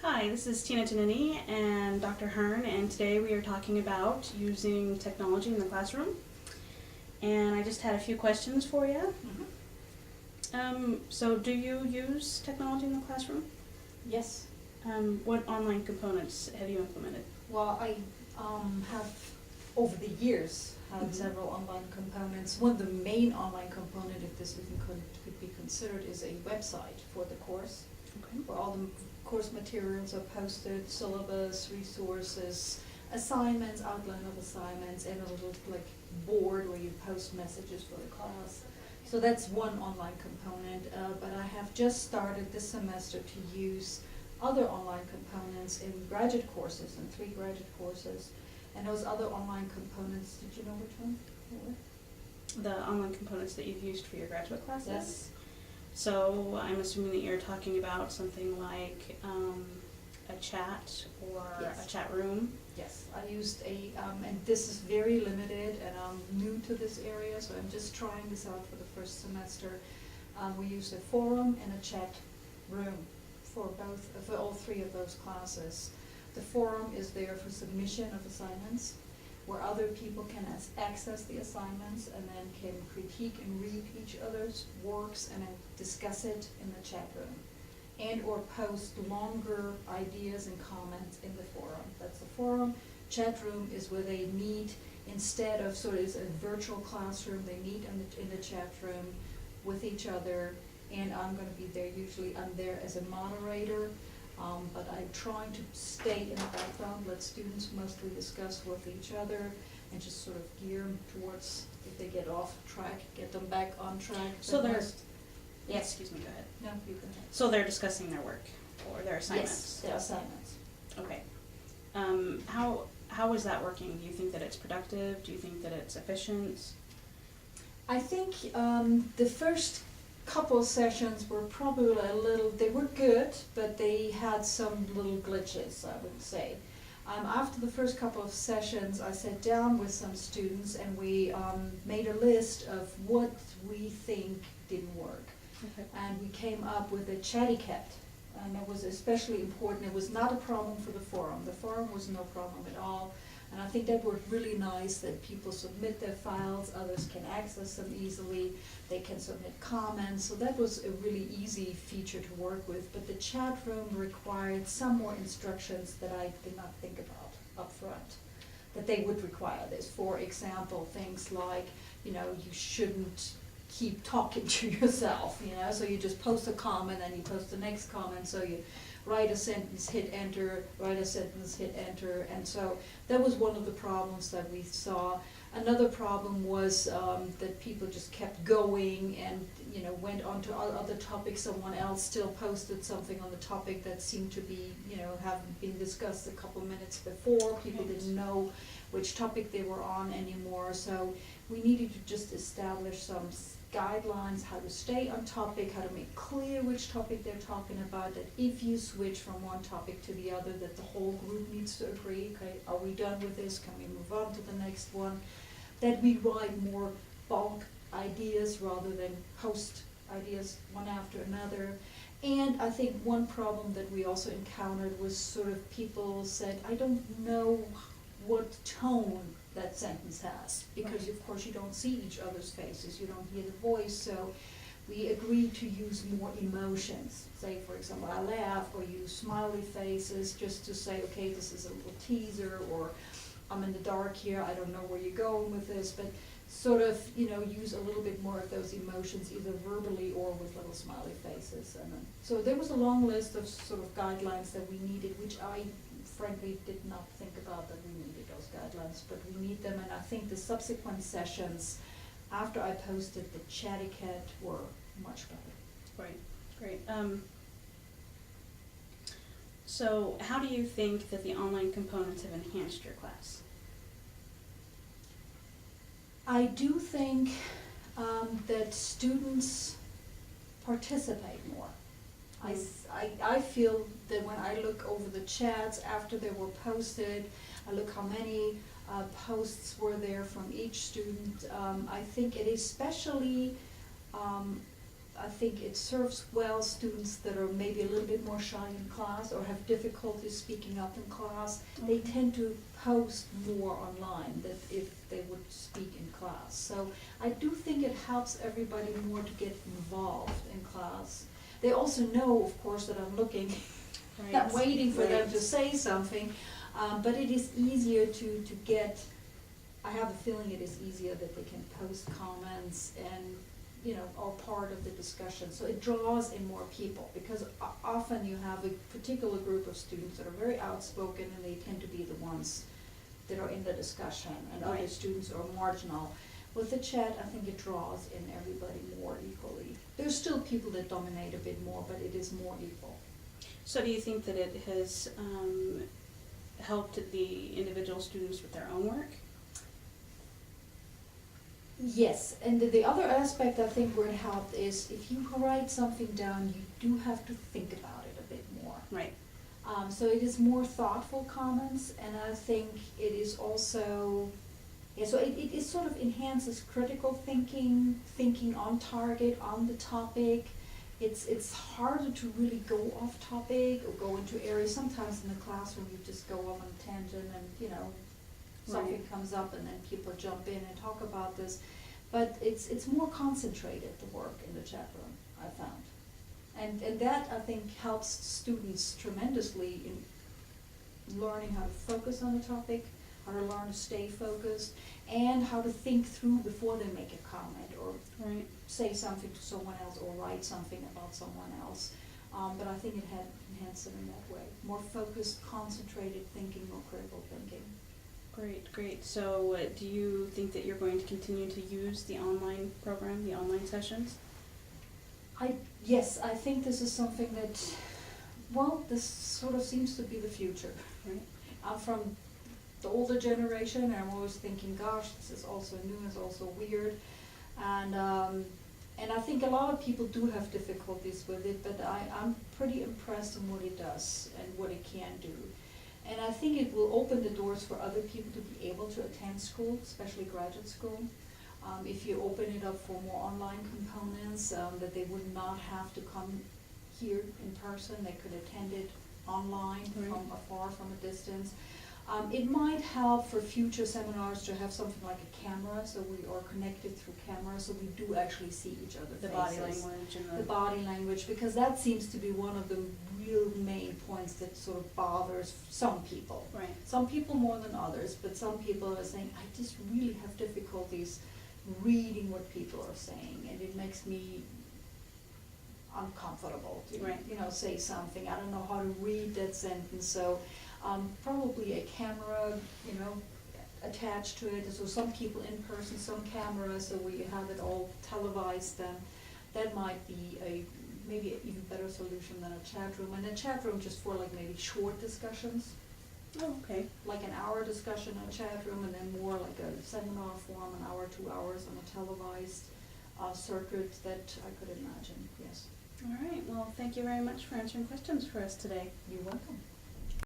Hi, this is Tina Tonini and Dr. Hearn, and today we are talking about using technology in the classroom. And I just had a few questions for you. So do you use technology in the classroom? Yes. What online components have you implemented? Well, I have over the years had Mhm. several online components. One of the main online component, if this even could be considered, is a website for the course, Okay. where all the course materials are posted, syllabus, resources, assignments, outline of assignments, and a little like board where you post messages for the class. So that's one online component, but I have just started this semester to use other online components in graduate courses, in 3 graduate courses. And those other online components, did you know which one they were? The online components that you've used for your graduate classes? Yes. So I'm assuming that you're talking about something like a chat or Yes. a chat room. Yes, I used and this is very limited, and I'm new to this area, so I'm just trying this out for the first semester. We used a forum and a chat room for all 3 of those classes. The forum is there for submission of assignments, where other people can access the assignments and then can critique and read each other's works and then discuss it in the chat room. And or post longer ideas and comments in the forum. That's the forum. Chat room is where they meet instead of sort of a virtual classroom. They meet in the chat room with each other, and I'm going to be there. Usually I'm there as a moderator, but I'm trying to stay in the background, let students mostly discuss with each other, and just sort of gear them towards, if they get off track, get them back on track. So But there's, yes, excuse me, go ahead. no, you can have. So they're discussing their work or their assignments? Yes, their assignments. Okay. How is that working? Do you think that it's productive? Do you think that it's efficient? I think the first couple of sessions were probably they were good, but they had some little glitches, I would say. After the first couple of sessions, I sat down with some students and we made a list of what we think didn't work. Okay. And we came up with a chatty cat. And it was especially important. It was not a problem for the forum. The forum was no problem at all. And I think that worked really nice, that people submit their files, others can access them easily, they can submit comments. So that was a really easy feature to work with. But the chat room required some more instructions that I did not think about up front, that they would require this. For example, things like, you shouldn't keep talking to yourself, so you just post a comment and you post the next comment, so you write a sentence, hit enter, write a sentence, hit enter, and so that was one of the problems that we saw. Another problem was that people just kept going and went on to other topics. Someone else still posted something on the topic that seemed to be haven't been discussed a couple minutes before. People didn't know which topic they were on anymore, so we needed to just establish some guidelines, how to stay on topic, how to make clear which topic they're talking about, that if you switch from one topic to the other, that the whole group needs to agree, okay, are we done with this, can we move on to the next one, that we write more bulk ideas rather than post ideas one after another. And I think one problem that we also encountered was sort of people said, I don't know what tone that sentence has, because of course you don't see each other's faces, you don't hear the voice, so we agreed to use more emotions. Say, for example, I laugh, or use smiley faces, just to say, okay, this is a little teaser, or I'm in the dark here, I don't know where you're going with this, but sort of, use a little bit more of those emotions, either verbally or with little smiley faces. And then, so there was a long list of sort of guidelines that we needed, which I frankly did not think about that we needed those guidelines, but we need them, and I think the subsequent sessions after I posted the chatty cat were much better. Right, great. So how do you think that the online components have enhanced your class? I do think that students participate more. I feel that when I look over the chats after they were posted, I look how many posts were there from each student. I think it especially, I think it serves well students that are maybe a little bit more shy in class or have difficulty speaking up in class. They Okay. tend to post more online than if they would speak in class. So I do think it helps everybody more to get involved in class. They also know, of course, that I'm looking, Right. not waiting for them Right. to say something, but it is easier to get, I have a feeling it is easier that they can post comments and, you know, are part of the discussion. So it draws in more people, because often you have a particular group of students that are very outspoken, and they tend to be the ones that are in the discussion, and other Right. students are marginal. With the chat, I think it draws in everybody more equally. There's still people that dominate a bit more, but it is more equal. So do you think that it has helped the individual students with their own work? Yes, and the other aspect I think where it helped is if you write something down, you do have to think about it a bit more. Right. So it is more thoughtful comments, and I think it is also, yeah, so it sort of enhances critical thinking, thinking on target, on the topic. It's harder to really go off topic or go into areas. Sometimes in the classroom you just go off on a tangent and, you know, something Right. comes up and then people jump in and talk about this. But it's more concentrated, the work in the chat room, I found. And that, I think, helps students tremendously in learning how to focus on the topic, how to learn to stay focused, and how to think through before they make a comment or Right. say something to someone else or write something about someone else. But I think it had enhanced them in that way. More focused, concentrated thinking, more critical thinking. Great, great. So do you think that you're going to continue to use the online program, the online sessions? Yes, I think this is something that, well, this sort of seems to be the future. Right. I'm from the older generation, and I'm always thinking, gosh, this is also new, it's also weird. And I think a lot of people do have difficulties with it, but I'm pretty impressed in what it does and what it can do. And I think it will open the doors for other people to be able to attend school, especially graduate school. If you open it up for more online components, that they would not have to come here in person, they could attend it online Right. from afar, from a distance. It might help for future seminars to have something like a camera, so we are connected through camera, so we do actually see each other's The faces. body language and The body language, because that seems to be one of the real main points that sort of bothers some people. Right. Some people more than others, but some people are saying, I just really have difficulties reading what people are saying, and it makes me uncomfortable to, Right. you know, say something. I don't know how to read that sentence, so probably a camera, you know, attached to it. So some people in person, some camera, so we have it all televised. Then that might be maybe an even better solution than a chat room. And a chat room just for like maybe short discussions, Oh, okay. like an hour discussion in a chat room, and then more like a seminar form, an hour, 2 hours on a televised circuit. That I could imagine. Yes. All right. Well, thank you very much for answering questions for us today. You're welcome.